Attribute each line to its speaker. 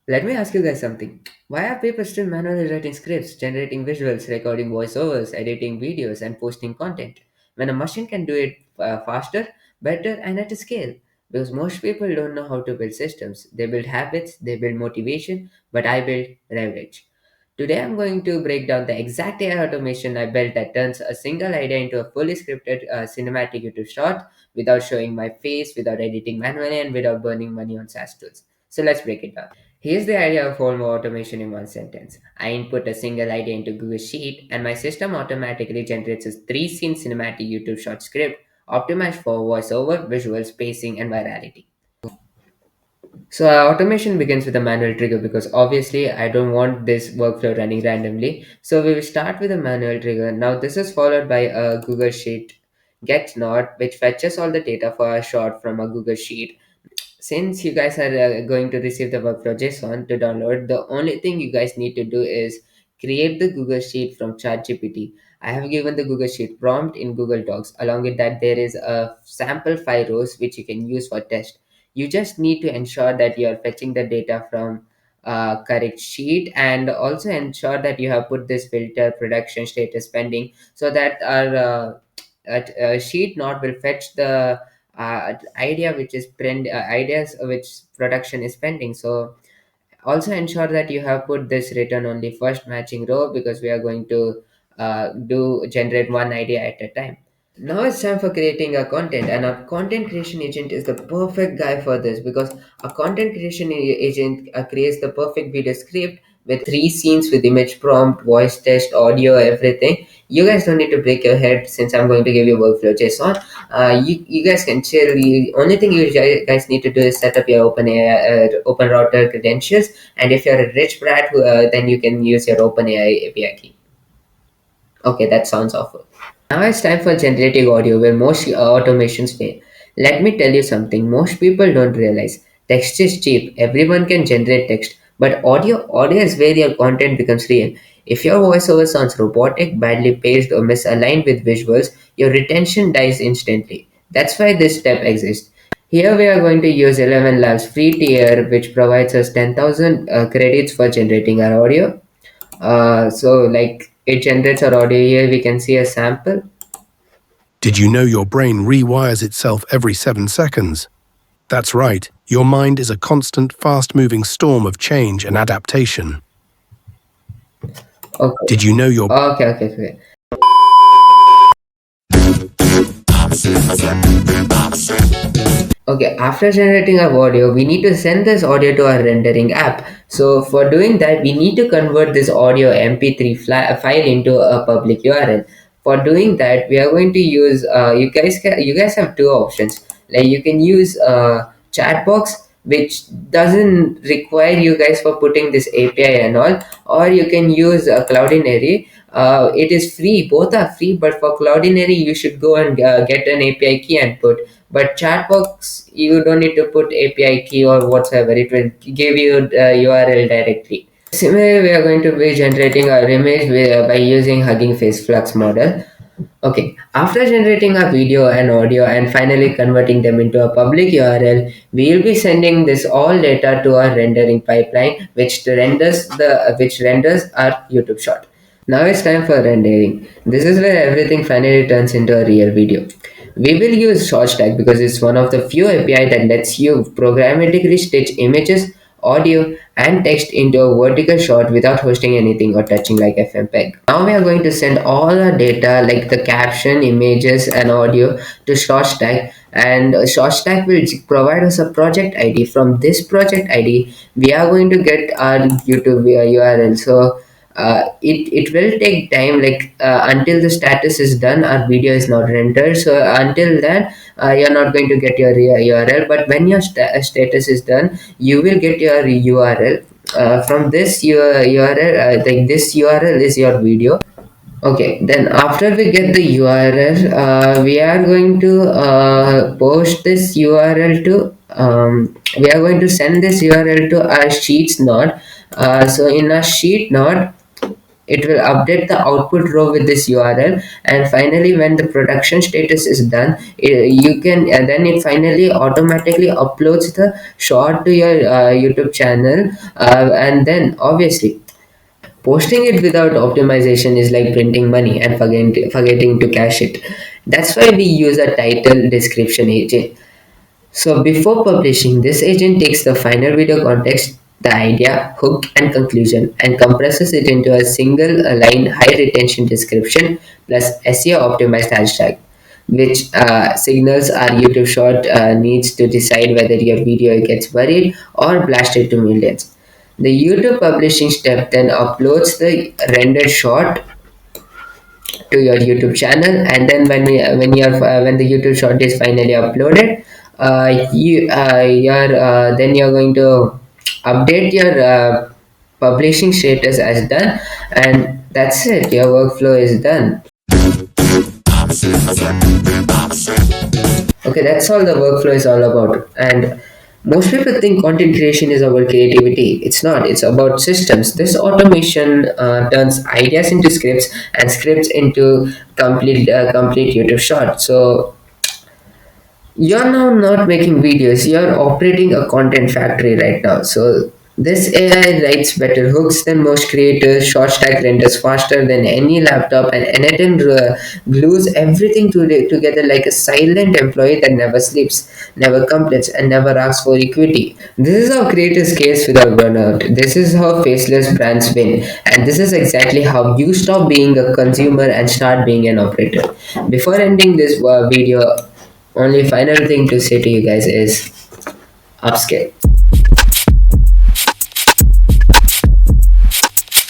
Speaker 1: Let me ask you guys something. Why are people still manually writing scripts, generating visuals, recording voiceovers, editing videos, and posting content when a machine can do it faster, better, and at a scale? Because most people don't know how to build systems. They build habits, they build motivation, but I build leverage. Today, I'm going to break down the exact AI automation I built that turns a single idea into a fully scripted cinematic YouTube short without showing my face, without editing manually, and without burning money on SaaS tools. So let's break it down. Here's the idea of whole automation in one sentence. I input a single idea into Google Sheet, and my system automatically generates a three-scene cinematic YouTube short script optimized for voiceover, visual spacing, and virality. So automation begins with a manual trigger because obviously I don't want this workflow running randomly. So we will start with a manual trigger. Now this is followed by a Google Sheet get node, which fetches all the data for a short from a Google Sheet. Since you guys are going to receive the workflow JSON to download, the only thing you guys need to do is create the Google Sheet from ChatGPT. I have given the Google Sheet prompt in Google Docs. Along with that, there is a sample 5 rows which you can use for test. You just need to ensure that you are fetching the data from correct sheet, and also ensure that you have put this filter production status pending so that our sheet node will fetch the idea which is ideas which production is pending. So also ensure that you have put this return only first matching row because we are going to do generate one idea at a time. Now it's time for creating a content, and a content creation agent is the perfect guy for this because a content creation agent creates the perfect video script with three scenes with image prompt, voice test, audio, everything. You guys don't need to break your head since I'm going to give you workflow JSON. You guys can chill. The only thing you guys need to do is set up your open router credentials, and if you're a rich brat, then you can use your OpenAI API key. Okay, that sounds awful. Now it's time for generative audio where most automations fail. Let me tell you something most people don't realize. Text is cheap, everyone can generate text, but audio is where your content becomes real. If your voiceover sounds robotic, badly paced, or misaligned with visuals, your retention dies instantly. That's why this step exists. Here we are going to use 11 Labs free tier, which provides us 10,000 credits for generating our audio. So like it generates our audio. Here we can see a sample.
Speaker 2: Did you know your brain rewires itself every 7 seconds? That's right, your mind is a constant, fast-moving storm of change and adaptation.
Speaker 1: Okay.
Speaker 2: Did you know your...
Speaker 1: Okay. Okay, after generating our audio, we need to send this audio to our rendering app. So for doing that, we need to convert this audio MP3 file into a public URL. For doing that, we are going to use you guys have two options. Like you can use chat box, which doesn't require you guys for putting this API and all, or you can use Cloudinary. It is free, both are free, but for Cloudinary you should go and get an API key and put. But chatbox, you don't need to put API key or whatsoever. It will give you the URL directly. Similarly, we are going to be generating our image by using Hugging Face Flux model. Okay, after generating a video and audio and finally converting them into a public URL, we will be sending this all data to our rendering pipeline, which renders our YouTube shot. Now it's time for rendering. This is where everything finally turns into a real video. We will use short stack because it's one of the few API that lets you programmatically stitch images, audio, and text into a vertical shot without hosting anything or touching like Fmpeg. Now we are going to send all our data like the caption, images, and audio to ShortStack, and ShortStack will provide us a project ID. From this project ID, we are going to get our YouTube URL. So it will take time like until the status is done our video is not rendered, so until then you're not going to get your URL, but when your status is done you will get your URL. From this URL, like this URL is your video. Okay, then after we get the URL, we are going to post this URL to we are going to send this URL to our sheets node. So in our sheet node, it will update the output row with this URL, and finally when the production status is done, you can then it finally automatically uploads the short to your YouTube channel, and then obviously posting it without optimization is like printing money and forgetting to cash it. That's why we use a title description agent. So before publishing, this agent takes the final video context, the idea, hook, and conclusion, and compresses it into a single line high retention description plus SEO optimized hashtag, which signals our YouTube short needs to decide whether your video gets buried or blasted to millions. The YouTube publishing step then uploads the rendered short to your YouTube channel, and then when the YouTube short is finally uploaded, then you're going to update your publishing status as done, and that's it. Your workflow is done. Okay, that's all the workflow is all about. And most people think content creation is about creativity. It's not. It's about systems. This automation turns ideas into scripts and scripts into complete YouTube short. So you're now not making videos, you're operating a content factory right now. So this AI writes better hooks than most creators, short stack renders faster than any laptop, and NetN glues everything together like a silent employee that never sleeps, never complains, and never asks for equity. This is how creators scales without burnout. This is how faceless brands win, and this is exactly how you stop being a consumer and start being an operator. Before ending this video, only final thing to say to you guys is upscale.